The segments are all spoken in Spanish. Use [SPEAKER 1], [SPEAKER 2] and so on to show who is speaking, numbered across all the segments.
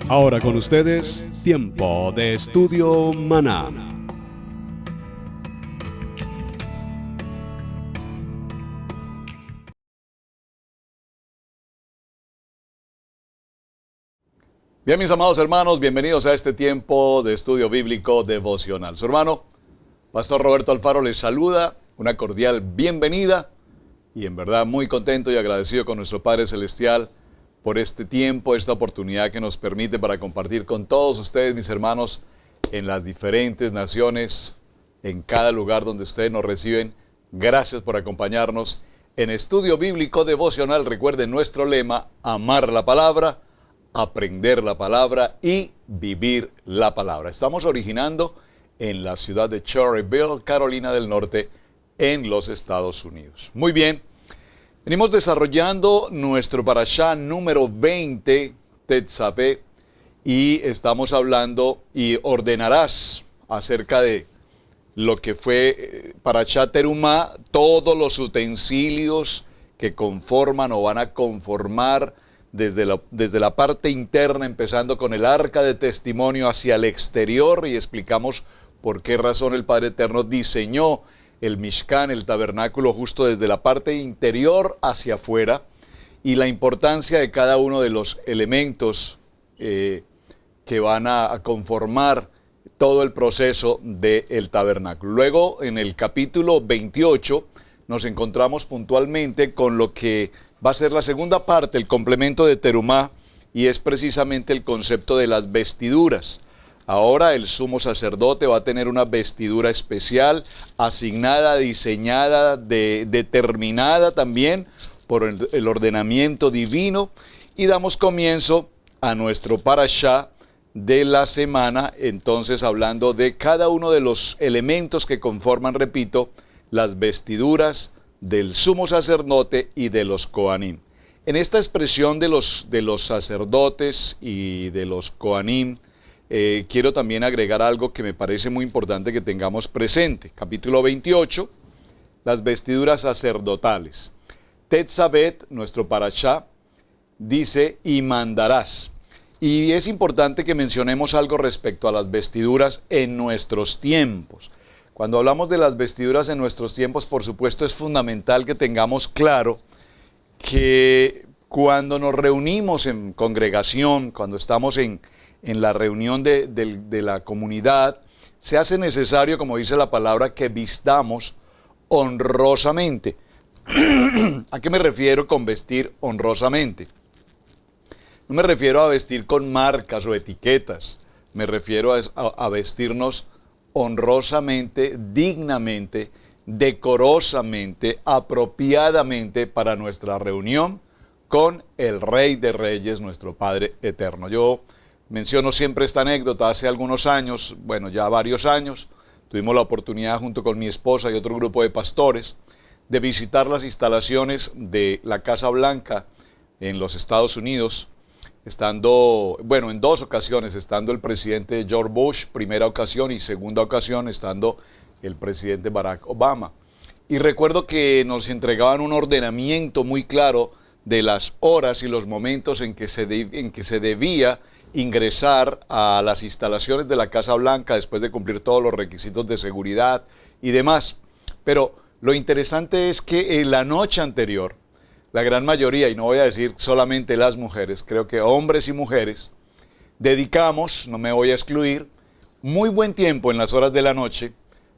[SPEAKER 1] Ahora con ustedes, Tiempo de Estudio Maná.
[SPEAKER 2] Bien, mis amados hermanos, bienvenidos a este tiempo de estudio bíblico devocional. Su hermano, Pastor Roberto Alfaro, les saluda, una cordial bienvenida y en verdad muy contento y agradecido con nuestro Padre Celestial por este tiempo, esta oportunidad que nos permite para compartir con todos ustedes, mis hermanos, en las diferentes naciones, en cada lugar donde ustedes nos reciben. Gracias por acompañarnos en estudio bíblico devocional. Recuerden nuestro lema: amar la palabra, aprender la palabra y vivir la palabra. Estamos originando en la ciudad de Cherryville, Carolina del Norte, en los Estados Unidos. Muy bien, venimos desarrollando nuestro parashá número 20, Tetzaveh, y estamos hablando y ordenarás acerca de lo que fue parashá Terumá, todos los utensilios que conforman o van a conformar desde la parte interna, empezando con el arca de testimonio hacia el exterior, y explicamos por qué razón el Padre Eterno diseñó el Mishkan, el tabernáculo, justo desde la parte interior hacia afuera, y la importancia de cada uno de los elementos que van a conformar todo el proceso del tabernáculo. Luego, en el capítulo 28, nos encontramos puntualmente con lo que va a ser la segunda parte, el complemento de Terumá, y es precisamente el concepto de las vestiduras. Ahora el sumo sacerdote va a tener una vestidura especial, asignada, diseñada, determinada también por el ordenamiento divino, y damos comienzo a nuestro parashá de la semana, entonces hablando de cada uno de los elementos que conforman, repito, las vestiduras del sumo sacerdote y de los Kohanim. En esta expresión de los sacerdotes y de los Kohanim, quiero también agregar algo que me parece muy importante que tengamos presente. Capítulo 28, las vestiduras sacerdotales. Tetzaveh, nuestro parashá, dice: y mandarás. Y es importante que mencionemos algo respecto a las vestiduras en nuestros tiempos. Cuando hablamos de las vestiduras en nuestros tiempos, por supuesto, es fundamental que tengamos claro que cuando nos reunimos en congregación, cuando estamos en la reunión de la comunidad, se hace necesario, como dice la palabra, que vistamos honrosamente. ¿A qué me refiero con vestir honrosamente? No me refiero a vestir con marcas o etiquetas, me refiero a vestirnos honrosamente, dignamente, decorosamente, apropiadamente para nuestra reunión con el Rey de Reyes, nuestro Padre Eterno. Yo menciono siempre esta anécdota. Hace algunos años, bueno, ya varios años, tuvimos la oportunidad junto con mi esposa y otro grupo de pastores de visitar las instalaciones de la Casa Blanca en los Estados Unidos, estando, bueno, en dos ocasiones, estando el presidente George Bush, primera ocasión, y segunda ocasión estando el presidente Barack Obama. Y recuerdo que nos entregaban un ordenamiento muy claro de las horas y los momentos en que se debía ingresar a las instalaciones de la Casa Blanca después de cumplir todos los requisitos de seguridad y demás. Pero lo interesante es que en la noche anterior, la gran mayoría, y no voy a decir solamente las mujeres, creo que hombres y mujeres, dedicamos, no me voy a excluir, muy buen tiempo en las horas de la noche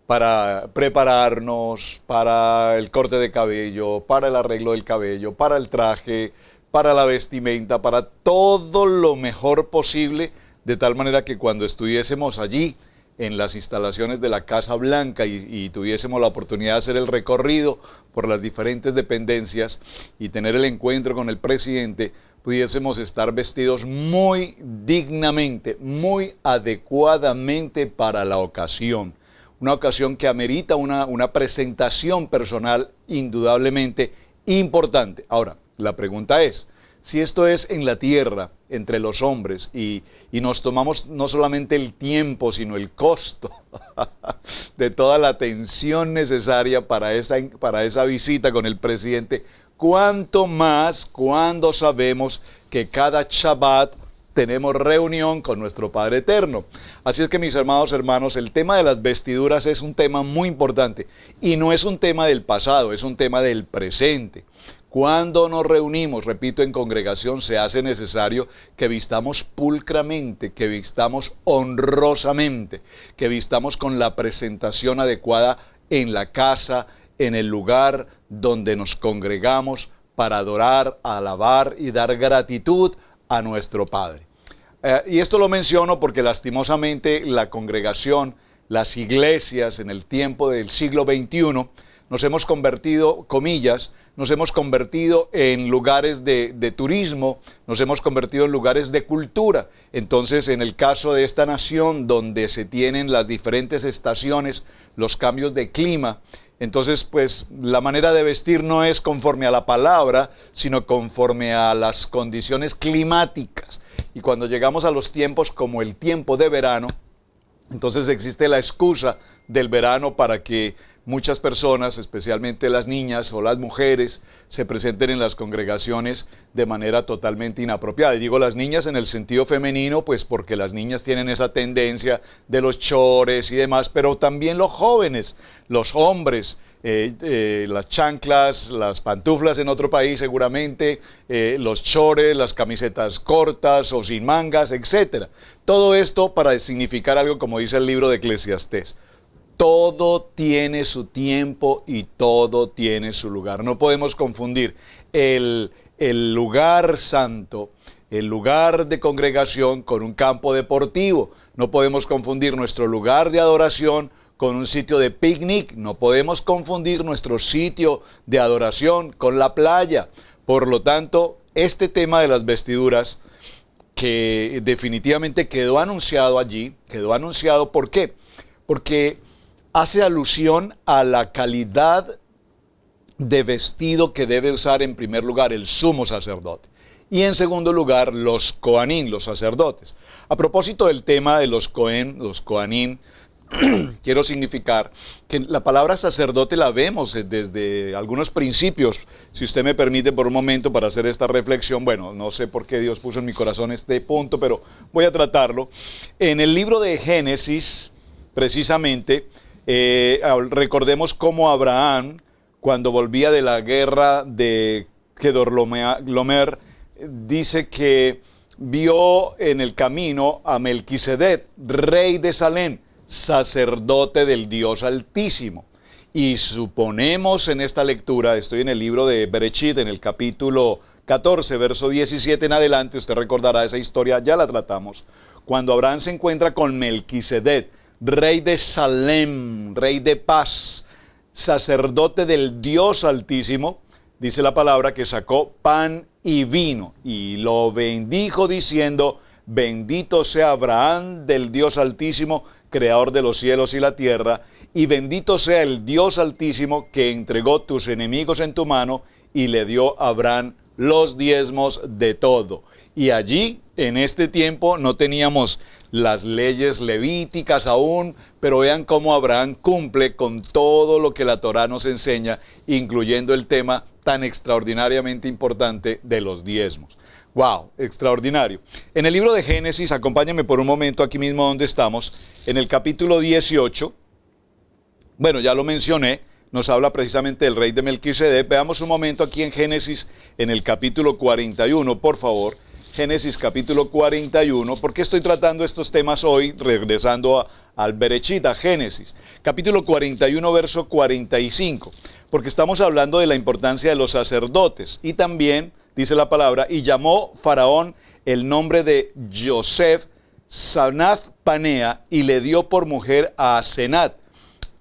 [SPEAKER 2] para prepararnos para el corte de cabello, para el arreglo del cabello, para el traje, para la vestimenta, para todo lo mejor posible, de tal manera que cuando estuviésemos allí en las instalaciones de la Casa Blanca y tuviésemos la oportunidad de hacer el recorrido por las diferentes dependencias y tener el encuentro con el presidente, pudiésemos estar vestidos muy dignamente, muy adecuadamente para la ocasión. Una ocasión que amerita una presentación personal indudablemente importante. Ahora, la pregunta es, si esto es en la tierra, entre los hombres, y nos tomamos no solamente el tiempo, sino el costo de toda la atención necesaria para esa visita con el presidente, cuánto más cuando sabemos que cada Shabbat tenemos reunión con nuestro Padre Eterno. Así es que, mis amados hermanos, el tema de las vestiduras es un tema muy importante y no es un tema del pasado, es un tema del presente. Cuando nos reunimos, repito, en congregación, se hace necesario que vistamos pulcramente, que vistamos honrosamente, que vistamos con la presentación adecuada en la casa, en el lugar donde nos congregamos para adorar, alabar y dar gratitud a nuestro Padre. Y esto lo menciono porque lastimosamente la congregación, las iglesias en el tiempo del siglo XXI, nos hemos convertido, comillas, nos hemos convertido en lugares de turismo, nos hemos convertido en lugares de cultura. Entonces, en el caso de esta nación, donde se tienen las diferentes estaciones, los cambios de clima, entonces, pues, la manera de vestir no es conforme a la palabra, sino conforme a las condiciones climáticas. Y cuando llegamos a los tiempos como el tiempo de verano, entonces existe la excusa del verano para que muchas personas, especialmente las niñas o las mujeres, se presenten en las congregaciones de manera totalmente inapropiada. Y digo las niñas en el sentido femenino, pues porque las niñas tienen esa tendencia de los chores y demás, pero también los jóvenes, los hombres, las chanclas, las pantuflas en otro país seguramente, los chores, las camisetas cortas o sin mangas, etc. Todo esto para significar algo como dice el libro de Eclesiastés. Todo tiene su tiempo y todo tiene su lugar. No podemos confundir el lugar santo, el lugar de congregación con un campo deportivo. No podemos confundir nuestro lugar de adoración con un sitio de picnic. No podemos confundir nuestro sitio de adoración con la playa. Por lo tanto, este tema de las vestiduras que definitivamente quedó anunciado allí, ¿por qué? Porque hace alusión a la calidad de vestido que debe usar en primer lugar el sumo sacerdote y en segundo lugar los coanín, los sacerdotes. A propósito del tema de los coanín, quiero significar que la palabra sacerdote la vemos desde algunos principios. Si usted me permite por un momento para hacer esta reflexión, bueno, no sé por qué Dios puso en mi corazón este punto, pero voy a tratarlo. En el libro de Génesis, precisamente, recordemos cómo Abraham, cuando volvía de la guerra de Kedorlaomer, dice que vio en el camino a Melquisedec, rey de Salem, sacerdote del Dios Altísimo. Y suponemos en esta lectura, estoy en el libro de Bereshit, en el capítulo 14, verso 17 en adelante, usted recordará esa historia, ya la tratamos, cuando Abraham se encuentra con Melquisedec, rey de Salem, rey de paz, sacerdote del Dios Altísimo, dice la palabra que sacó pan y vino y lo bendijo diciendo, bendito sea Abraham del Dios Altísimo, creador de los cielos y la tierra, y bendito sea el Dios Altísimo que entregó tus enemigos en tu mano y le dio a Abraham los diezmos de todo. Y allí, en este tiempo, no teníamos las leyes levíticas aún, pero vean cómo Abraham cumple con todo lo que la Torá nos enseña, incluyendo el tema tan extraordinariamente importante de los diezmos. ¡Wow! Extraordinario. En el libro de Génesis, acompáñenme por un momento aquí mismo donde estamos, en el capítulo 18, bueno, ya lo mencioné, nos habla precisamente del rey de Melquisedec. Veamos un momento aquí en Génesis, en el capítulo 41, por favor. Génesis capítulo 41, ¿por qué estoy tratando estos temas hoy? Regresando al Bereshit, a Génesis. Capítulo 41, verso 45, porque estamos hablando de la importancia de los sacerdotes. Y también, dice la palabra, y llamó Faraón el nombre de Yosef, Sanaf Panea, y le dio por mujer a Asenat,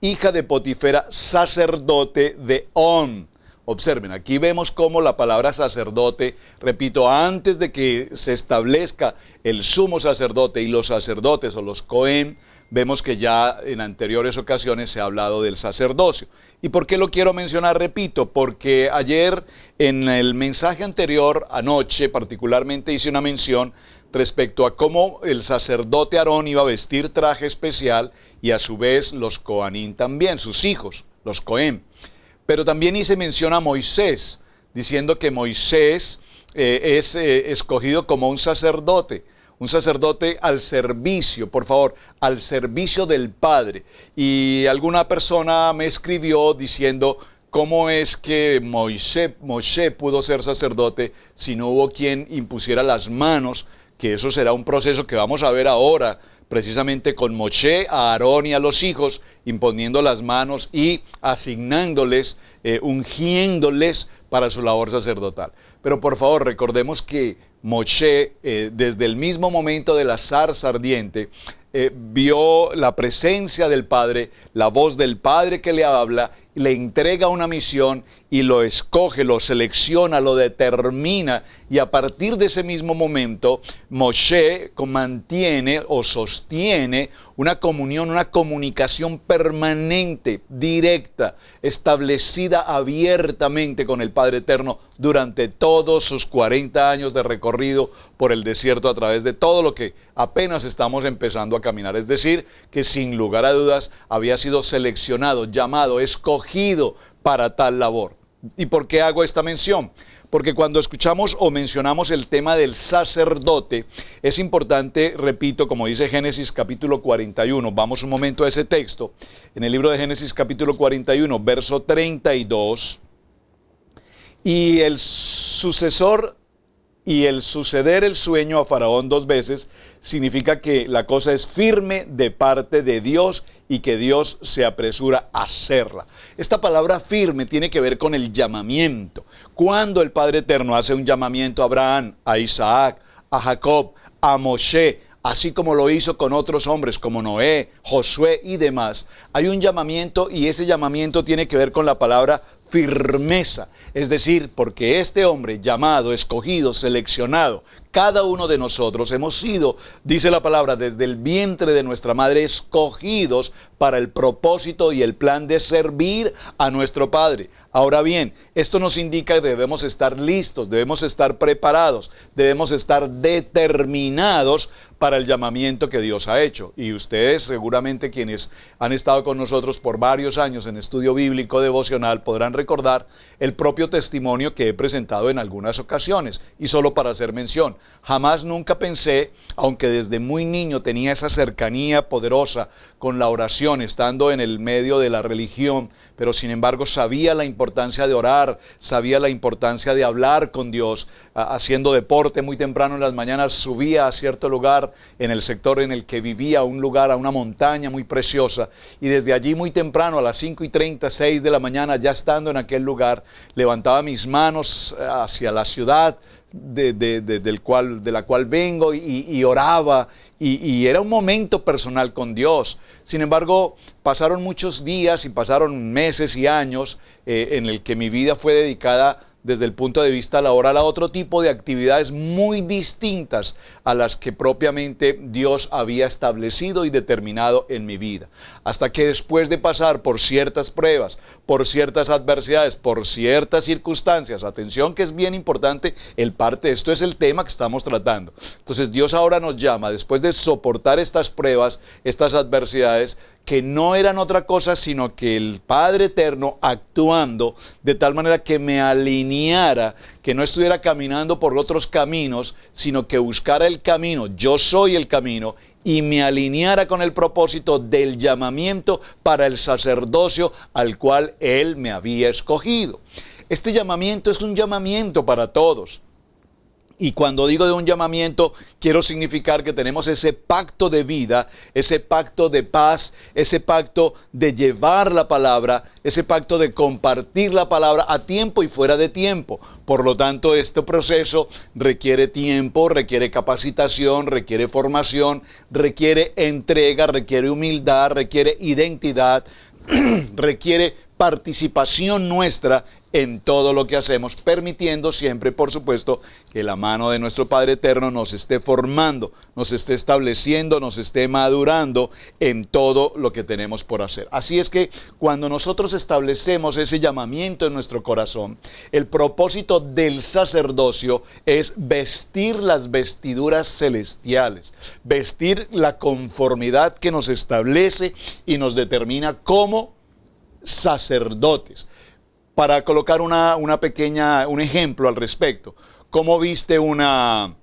[SPEAKER 2] hija de Potifera, sacerdote de On. Observen, aquí vemos cómo la palabra sacerdote, repito, antes de que se establezca el sumo sacerdote y los sacerdotes o los Cohen, vemos que ya en anteriores ocasiones se ha hablado del sacerdocio. ¿Y por qué lo quiero mencionar? Repito, porque ayer en el mensaje anterior, anoche particularmente, hice una mención respecto a cómo el sacerdote Aarón iba a vestir traje especial y a su vez los Coanín también, sus hijos, los Cohen. Pero también hice mención a Moisés, diciendo que Moisés es escogido como un sacerdote un sacerdote al servicio, por favor, al servicio del Padre. Y alguna persona me escribió diciendo, ¿cómo es que Moshe pudo ser sacerdote si no hubo quien impusiera las manos? Que eso será un proceso que vamos a ver ahora, precisamente con Moshe, a Aarón y a los hijos, imponiendo las manos y asignándoles, ungiéndoles para su labor sacerdotal. Pero por favor, recordemos que Moshe, desde el mismo momento de la zarza ardiente, vio la presencia del Padre, la voz del Padre que le habla, le entrega una misión y lo escoge, lo selecciona, lo determina, y a partir de ese mismo momento Moshe mantiene o sostiene una comunión, una comunicación permanente, directa, establecida abiertamente con el Padre Eterno durante todos sus 40 años de recorrido por el desierto, a través de todo lo que apenas estamos empezando a caminar. Es decir, que sin lugar a dudas había sido seleccionado, llamado, escogido para tal labor. ¿Y por qué hago esta mención? Porque cuando escuchamos o mencionamos el tema del sacerdote, es importante, repito, como dice Génesis capítulo 41, vamos un momento a ese texto, en el libro de Génesis capítulo 41, verso 32, y el suceder el sueño a Faraón 2 veces, significa que la cosa es firme de parte de Dios y que Dios se apresura a hacerla. Esta palabra firme tiene que ver con el llamamiento. Cuando el Padre Eterno hace un llamamiento a Abraham, a Isaac, a Jacob, a Moshe, así como lo hizo con otros hombres como Noé, Josué y demás, hay un llamamiento, y ese llamamiento tiene que ver con la palabra firmeza. Es decir, porque este hombre llamado, escogido, seleccionado, cada uno de nosotros hemos sido, dice la palabra, desde el vientre de nuestra madre, escogidos para el propósito y el plan de servir a nuestro Padre. Ahora bien, esto nos indica que debemos estar listos, debemos estar preparados, debemos estar determinados para el llamamiento que Dios ha hecho. Y ustedes, seguramente quienes han estado con nosotros por varios años en estudio bíblico devocional, podrán recordar el propio testimonio que he presentado en algunas ocasiones. Y solo para hacer mención, jamás nunca pensé, aunque desde muy niño tenía esa cercanía poderosa con la oración, estando en el medio de la religión, pero sin embargo sabía la importancia de orar, sabía la importancia de hablar con Dios. Haciendo deporte muy temprano en las mañanas, subía a cierto lugar en el sector en el que vivía, un lugar, a una montaña muy preciosa, y desde allí muy temprano, a las 5:30, 6 de la mañana, ya estando en aquel lugar, levantaba mis manos hacia la ciudad de la cual vengo, y oraba, y era un momento personal con Dios. Sin embargo, pasaron muchos días y pasaron meses y años en el que mi vida fue dedicada desde el punto de vista laboral a otro tipo de actividades muy distintas a las que propiamente Dios había establecido y determinado en mi vida. Hasta que después de pasar por ciertas pruebas, por ciertas adversidades, por ciertas circunstancias, atención que es bien importante, esto es el tema que estamos tratando. Entonces Dios ahora nos llama, después de soportar estas pruebas, estas adversidades, que no eran otra cosa sino que el Padre Eterno actuando de tal manera que me alineara, que no estuviera caminando por otros caminos, sino que buscara el camino, yo soy el camino, y me alineara con el propósito del llamamiento para el sacerdocio al cual Él me había escogido. Este llamamiento es un llamamiento para todos. Y cuando digo de un llamamiento, quiero significar que tenemos ese pacto de vida, ese pacto de paz, ese pacto de llevar la palabra, ese pacto de compartir la palabra a tiempo y fuera de tiempo. Por lo tanto, este proceso requiere tiempo, requiere capacitación, requiere formación, requiere entrega, requiere humildad, requiere identidad, requiere participación nuestra en todo lo que hacemos, permitiendo siempre, por supuesto, que la mano de nuestro Padre Eterno nos esté formando, nos esté estableciendo, nos esté madurando en todo lo que tenemos por hacer. Así es que cuando nosotros establecemos ese llamamiento en nuestro corazón, el propósito del sacerdocio es vestir las vestiduras celestiales, vestir la conformidad que nos establece y nos determina como sacerdotes. Para colocar un ejemplo al respecto, ¿cómo viste una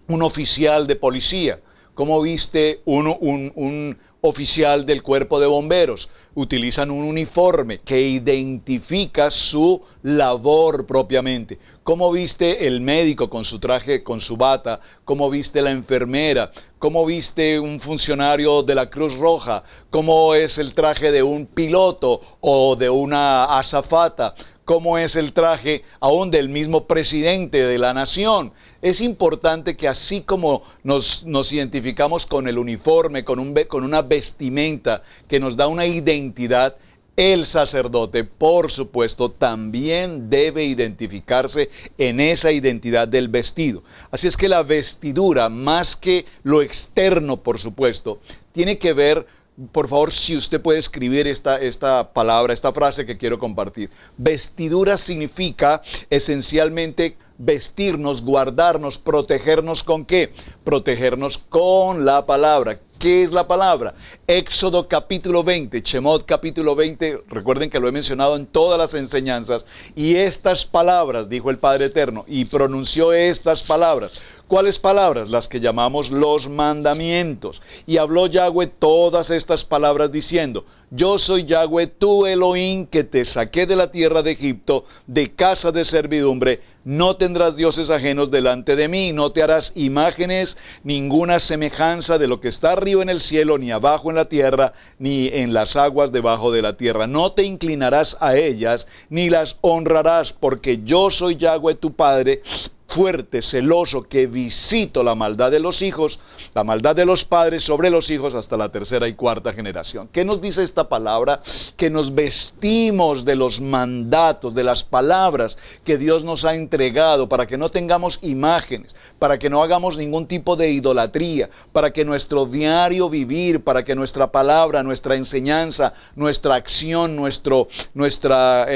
[SPEAKER 2] un oficial de policía? ¿Cómo viste un oficial del cuerpo de bomberos? Utilizan un uniforme que identifica su labor propiamente. ¿Cómo viste el médico con su traje, con su bata? ¿Cómo viste la enfermera? ¿Cómo viste un funcionario de la Cruz Roja? ¿Cómo es el traje de un piloto o de una azafata? ¿Cómo es el traje aún del mismo presidente de la nación? Es importante que así como nos identificamos con el uniforme, con una vestimenta que nos da una identidad, el sacerdote, por supuesto, también debe identificarse en esa identidad del vestido. Así es que la vestidura, más que lo externo, por supuesto, tiene que ver. Por favor, si usted puede escribir esta palabra, esta frase que quiero compartir. Vestidura significa esencialmente vestirnos, guardarnos, protegernos ¿con qué? Protegernos con la palabra. ¿Qué es la palabra? Éxodo capítulo 20, Shemot capítulo 20, recuerden que lo he mencionado en todas las enseñanzas, y estas palabras, dijo el Padre Eterno, y pronunció estas palabras. ¿Cuáles palabras? Las que llamamos los mandamientos. Y habló Yahweh todas estas palabras diciendo: yo soy Yahweh, tu Elohim, que te saqué de la tierra de Egipto, de casa de servidumbre. No tendrás dioses ajenos delante de mí, no te harás imágenes, ninguna semejanza de lo que está arriba en el cielo, ni abajo en la tierra, ni en las aguas debajo de la tierra. No te inclinarás a ellas, ni las honrarás, porque yo soy Yahweh tu Padre, fuerte, celoso, que visito la maldad de los hijos, la maldad de los padres sobre los hijos hasta la tercera y cuarta generación. ¿Qué nos dice esta palabra? Que nos vestimos de los mandatos, de las palabras que Dios nos ha entregado, para que no tengamos imágenes, para que no hagamos ningún tipo de idolatría, para que nuestro diario vivir, para que nuestra palabra, nuestra enseñanza, nuestra acción, nuestra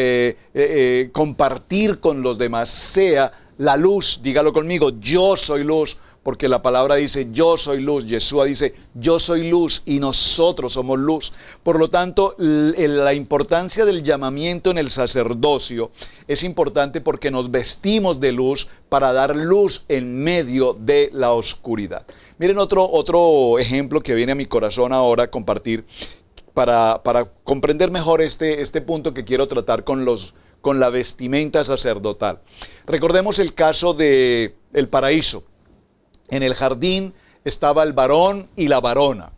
[SPEAKER 2] compartir con los demás sea la luz. Dígalo conmigo: yo soy luz, porque la palabra dice yo soy luz. Yeshua dice yo soy luz y nosotros somos luz. Por lo tanto, la importancia del llamamiento en el sacerdocio es importante porque nos vestimos de luz para dar luz en medio de la oscuridad. Miren otro ejemplo que viene a mi corazón ahora a compartir para comprender mejor este punto que quiero tratar con la vestimenta sacerdotal. Recordemos el caso del paraíso. En el jardín estaba el varón y la varona,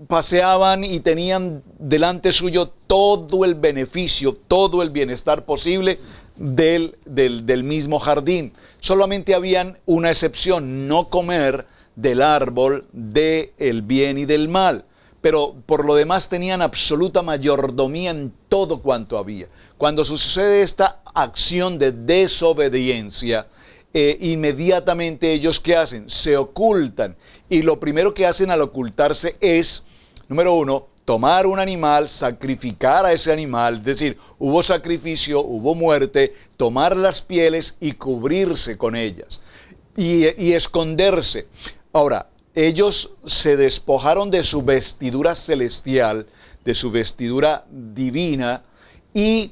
[SPEAKER 2] paseaban y tenían delante suyo todo el beneficio, todo el bienestar posible del mismo jardín. Solamente habían una excepción: no comer del árbol del bien y del mal. Pero por lo demás tenían absoluta mayordomía en todo cuanto había. Cuando sucede esta acción de desobediencia, inmediatamente ellos ¿qué hacen? Se ocultan. Y lo primero que hacen al ocultarse es, número uno, tomar un animal, sacrificar a ese animal, es decir, hubo sacrificio, hubo muerte, tomar las pieles y cubrirse con ellas y esconderse. Ahora, ellos se despojaron de su vestidura celestial, de su vestidura divina, y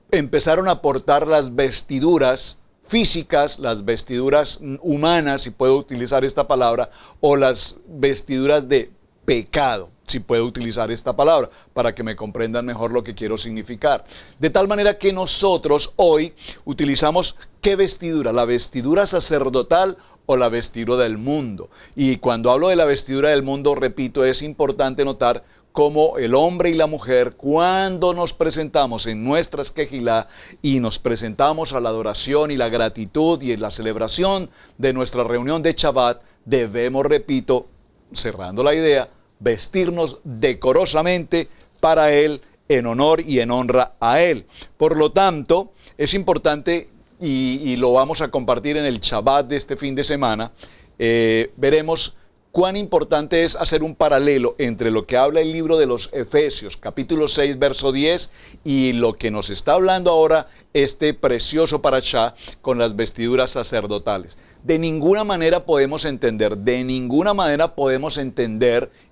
[SPEAKER 2] empezaron a portar las vestiduras físicas, las vestiduras humanas, si puedo utilizar esta palabra, o las vestiduras de pecado, si puedo utilizar esta palabra, para que me comprendan mejor lo que quiero significar. De tal manera que nosotros hoy utilizamos ¿qué vestidura? La vestidura sacerdotal o la vestidura del mundo. Y cuando hablo de la vestidura del mundo, repito, es importante notar cómo el hombre y la mujer, cuando nos presentamos en nuestras quejilá y nos presentamos a la adoración y la gratitud y la celebración de nuestra reunión de Shabbat, debemos, repito, cerrando la idea, vestirnos decorosamente para Él, en honor y en honra a Él. Por lo tanto, es importante, y lo vamos a compartir en el Shabbat de este fin de semana, veremos cuán importante es hacer un paralelo entre lo que habla el libro de los Efesios, capítulo 6, verso 10, y lo que nos está hablando ahora este precioso parashá con las vestiduras sacerdotales. De ninguna manera podemos entender,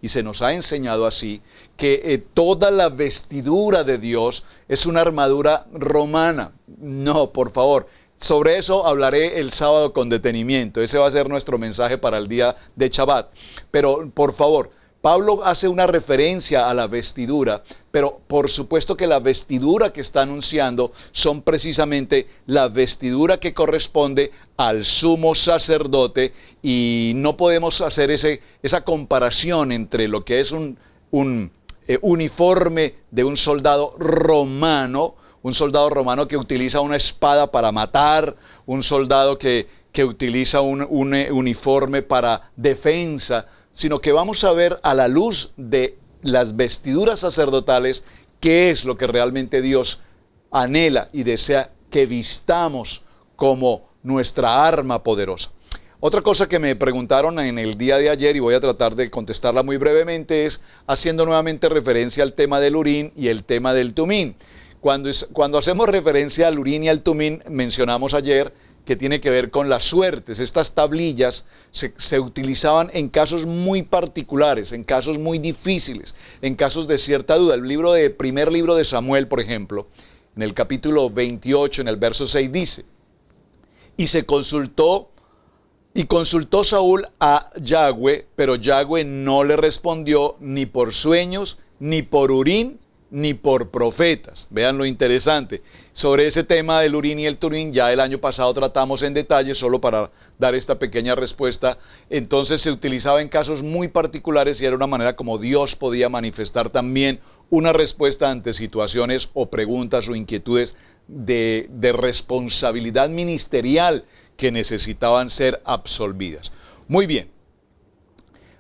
[SPEAKER 2] y se nos ha enseñado así, que toda la vestidura de Dios es una armadura romana. No, por favor. Sobre eso hablaré el sábado con detenimiento. Ese va a ser nuestro mensaje para el día de Shabbat. Pero, por favor, Pablo hace una referencia a la vestidura, pero por supuesto que la vestidura que está anunciando son precisamente la vestidura que corresponde al sumo sacerdote, y no podemos hacer esa comparación entre lo que es un uniforme de un soldado romano que utiliza una espada para matar, un soldado que utiliza un uniforme para defensa, sino que vamos a ver a la luz de las vestiduras sacerdotales qué es lo que realmente Dios anhela y desea que vistamos como nuestra arma poderosa. Otra cosa que me preguntaron en el día de ayer, y voy a tratar de contestarla muy brevemente, es haciendo nuevamente referencia al tema del Urín y el tema del Tumín. Cuando hacemos referencia al Urín y al Tumín, mencionamos ayer que tiene que ver con las suertes. Estas tablillas se utilizaban en casos muy particulares, en casos muy difíciles, en casos de cierta duda. Primer libro de Samuel, por ejemplo, en el capítulo 28, en el verso 6 dice: consultó Saúl a Yahweh, pero Yahweh no le respondió ni por sueños, ni por Urín, ni por profetas. Vean lo interesante. Sobre ese tema del Urín y el Tumín, ya el año pasado tratamos en detalle, solo para dar esta pequeña respuesta. Entonces se utilizaba en casos muy particulares y era una manera como Dios podía manifestar también una respuesta ante situaciones o preguntas o inquietudes de responsabilidad ministerial que necesitaban ser absolvidas. Muy bien.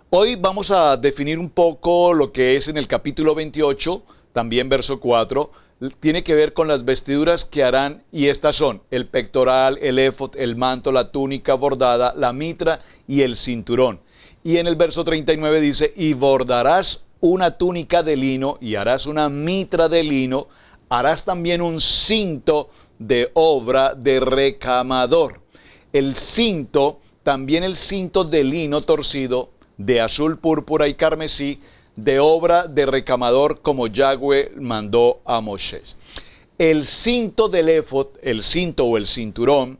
[SPEAKER 2] Hoy vamos a definir un poco lo que es en el capítulo 28, también verso 4, tiene que ver con las vestiduras que harán, y estas son el pectoral, el éfod, el manto, la túnica bordada, la mitra y el cinturón. Y en el verso 39 dice: y bordarás una túnica de lino y harás una mitra de lino, harás también un cinto de obra de recamador. El cinto, también el cinto de lino torcido, de azul, púrpura y carmesí, de obra de recamador, como Yahweh mandó a Moisés. El cinto del éfod, el cinto o el cinturón,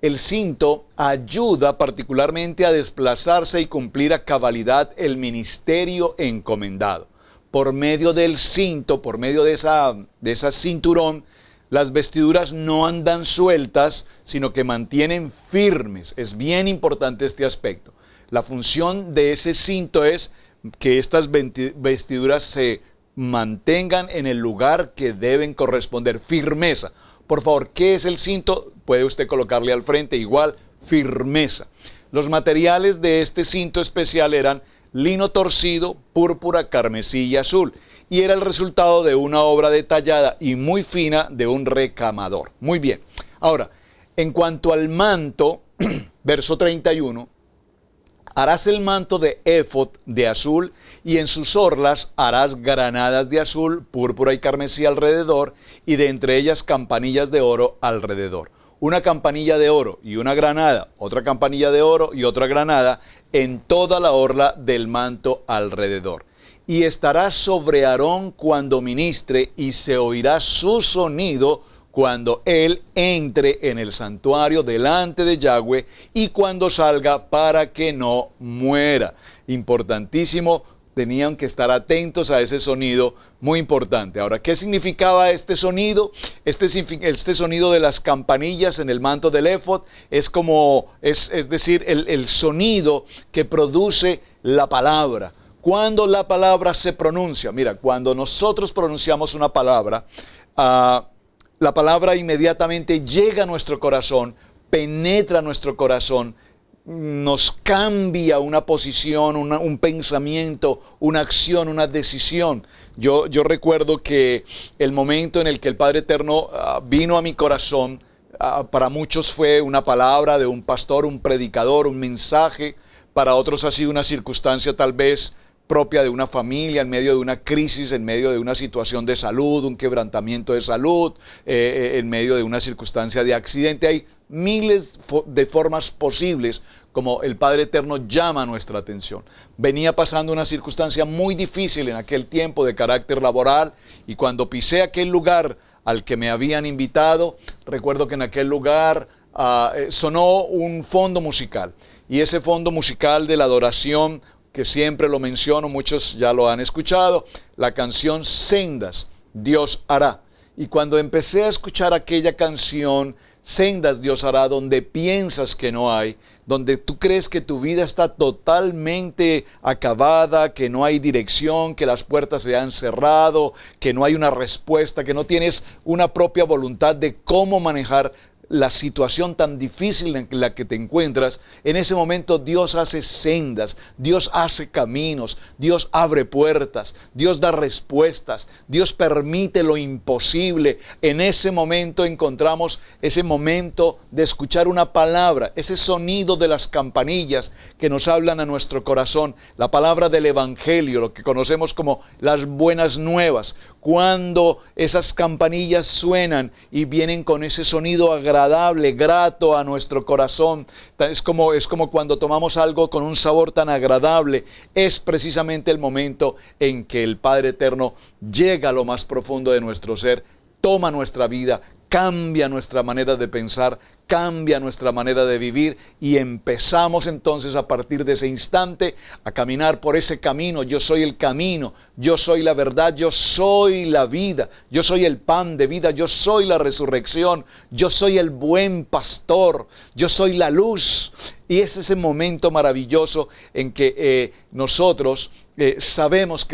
[SPEAKER 2] el cinto ayuda particularmente a desplazarse y cumplir a cabalidad el ministerio encomendado. Por medio del cinto, por medio de esa cinturón, las vestiduras no andan sueltas, sino que mantienen firmes. Es bien importante este aspecto. La función de ese cinto es que estas vestiduras se mantengan en el lugar que deben corresponder. Firmeza. Por favor, ¿qué es el cinto? Puede usted colocarle al frente igual, firmeza. Los materiales de este cinto especial eran lino torcido, púrpura, carmesí y azul. Y era el resultado de una obra detallada y muy fina de un recamador. Muy bien. Ahora, en cuanto al manto, verso 31, harás el manto de éfod de azul, y en sus orlas harás granadas de azul, púrpura y carmesí alrededor, y de entre ellas campanillas de oro alrededor. Una campanilla de oro y una granada, otra campanilla de oro y otra granada en toda la orla del manto alrededor. Y estará sobre Aarón cuando ministre, y se oirá su sonido cuando él entre en el santuario delante de Yahweh, y cuando salga, para que no muera. Importantísimo, tenían que estar atentos a ese sonido, muy importante. Ahora, ¿qué significaba este sonido? Este sonido de las campanillas en el manto del éfod es decir, el sonido que produce la palabra. Cuando la palabra se pronuncia, mira, cuando nosotros pronunciamos una palabra, la palabra inmediatamente llega a nuestro corazón, penetra nuestro corazón, nos cambia una posición, un pensamiento, una acción, una decisión. Yo recuerdo que el momento en el que el Padre Eterno vino a mi corazón, para muchos fue una palabra de un pastor, un predicador, un mensaje. Para otros ha sido una circunstancia tal vez propia de una familia, en medio de una crisis, en medio de una situación de salud, un quebrantamiento de salud, en medio de una circunstancia de accidente. Hay miles de formas posibles como el Padre Eterno llama nuestra atención. Venía pasando una circunstancia muy difícil en aquel tiempo de carácter laboral, y cuando pisé aquel lugar al que me habían invitado, recuerdo que en aquel lugar sonó un fondo musical. Y ese fondo musical de la adoración, que siempre lo menciono, muchos ya lo han escuchado, la canción Sendas, Dios hará. Y cuando empecé a escuchar aquella canción, Sendas Dios hará, donde piensas que no hay, donde tú crees que tu vida está totalmente acabada, que no hay dirección, que las puertas se han cerrado, que no hay una respuesta, que no tienes una propia voluntad de cómo manejar la situación tan difícil en la que te encuentras, en ese momento Dios hace sendas, Dios hace caminos, Dios abre puertas, Dios da respuestas, Dios permite lo imposible. En ese momento encontramos ese momento de escuchar una palabra, ese sonido de las campanillas que nos hablan a nuestro corazón, la palabra del Evangelio, lo que conocemos como las buenas nuevas. Cuando esas campanillas suenan y vienen con ese sonido agradable, grato a nuestro corazón, es como cuando tomamos algo con un sabor tan agradable, es precisamente el momento en que el Padre Eterno llega a lo más profundo de nuestro ser, toma nuestra vida, cambia nuestra manera de pensar, cambia nuestra manera de vivir y empezamos entonces a partir de ese instante a caminar por ese camino. Yo soy el camino, yo soy la verdad, yo soy la vida, yo soy el pan de vida, yo soy la resurrección, yo soy el buen pastor, yo soy la luz. Y es ese momento maravilloso en que nosotros sabemos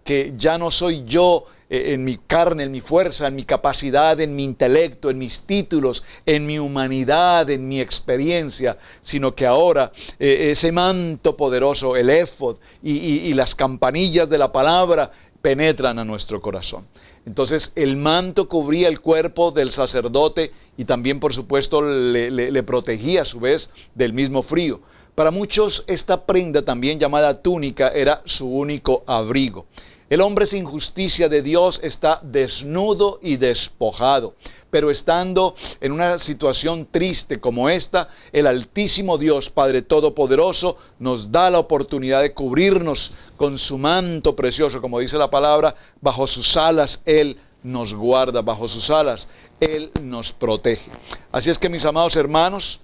[SPEAKER 2] que ya no soy yo en mi carne, en mi fuerza, en mi capacidad, en mi intelecto, en mis títulos, en mi humanidad, en mi experiencia, sino que ahora ese manto poderoso, el éfod y las campanillas de la palabra penetran a nuestro corazón. Entonces el manto cubría el cuerpo del sacerdote y también por supuesto le protegía a su vez del mismo frío. Para muchos esta prenda también llamada túnica era su único abrigo. El hombre sin justicia de Dios está desnudo y despojado, pero estando en una situación triste como esta, el Altísimo Dios, Padre Todopoderoso, nos da la oportunidad de cubrirnos con su manto precioso, como dice la palabra, bajo sus alas Él nos guarda, bajo sus alas Él nos protege. Así es que, mis amados hermanos,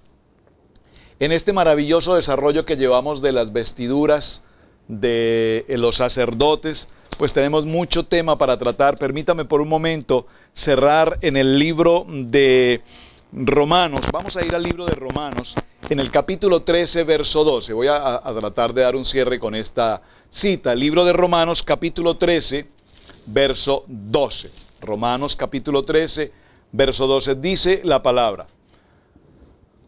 [SPEAKER 2] en este maravilloso desarrollo que llevamos de las vestiduras de los sacerdotes, pues tenemos mucho tema para tratar. Permítame por un momento cerrar en el libro de Romanos. Vamos a ir al libro de Romanos, en el capítulo 13, verso 12. Voy a tratar de dar un cierre con esta cita. El libro de Romanos, capítulo 13, verso 12. Romanos, capítulo 13, verso 12. Dice la palabra: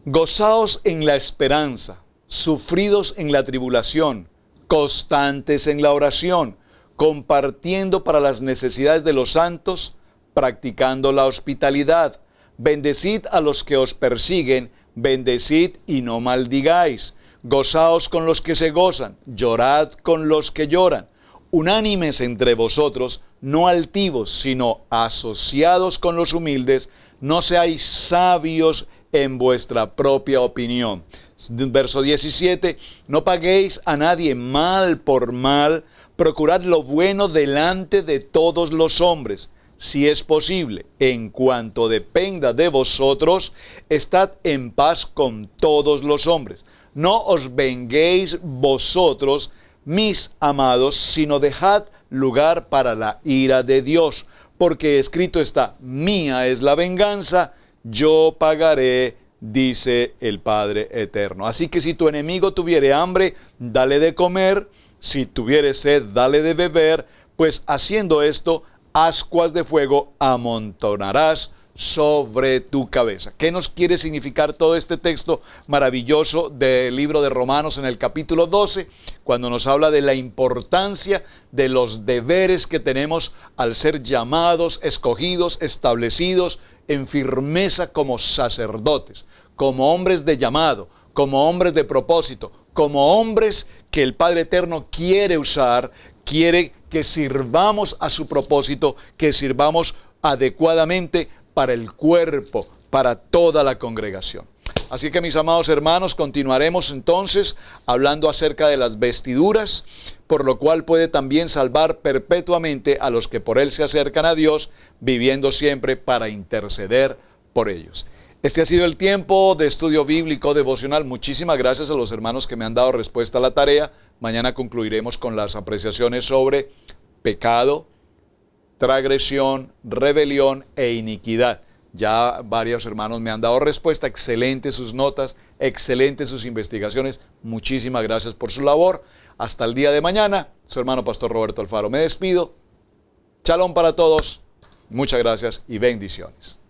[SPEAKER 2] gozaos en la esperanza, sufridos en la tribulación, constantes en la oración, compartiendo para las necesidades de los santos, practicando la hospitalidad. Bendecid a los que os persiguen, bendecid y no maldigáis. Gozaos con los que se gozan, llorad con los que lloran. Unánimes entre vosotros, no altivos, sino asociados con los humildes, no seáis sabios en vuestra propia opinión. Verso 17, no paguéis a nadie mal por mal, procurad lo bueno delante de todos los hombres. Si es posible, en cuanto dependa de vosotros, estad en paz con todos los hombres. No os venguéis vosotros, mis amados, sino dejad lugar para la ira de Dios, porque escrito está: mía es la venganza, yo pagaré, dice el Padre Eterno. Así que si tu enemigo tuviere hambre, dale de comer; si tuviere sed, dale de beber, pues haciendo esto, ascuas de fuego amontonarás sobre tu cabeza. ¿Qué nos quiere significar todo este texto maravilloso del libro de Romanos en el capítulo 12? Cuando nos habla de la importancia de los deberes que tenemos al ser llamados, escogidos, establecidos en firmeza como sacerdotes, como hombres de llamado, como hombres de propósito, como hombres que el Padre Eterno quiere usar, quiere que sirvamos a su propósito, que sirvamos adecuadamente para el cuerpo, para toda la congregación. Así que, mis amados hermanos, continuaremos entonces hablando acerca de las vestiduras, por lo cual puede también salvar perpetuamente a los que por él se acercan a Dios, viviendo siempre para interceder por ellos. Este ha sido el tiempo de estudio bíblico devocional. Muchísimas gracias a los hermanos que me han dado respuesta a la tarea. Mañana concluiremos con las apreciaciones sobre pecado, transgresión, rebelión e iniquidad. Ya varios hermanos me han dado respuesta. Excelentes sus notas, excelentes sus investigaciones. Muchísimas gracias por su labor. Hasta el día de mañana. Su hermano Pastor Roberto Alfaro. Me despido. Shalom para todos. Muchas gracias y bendiciones.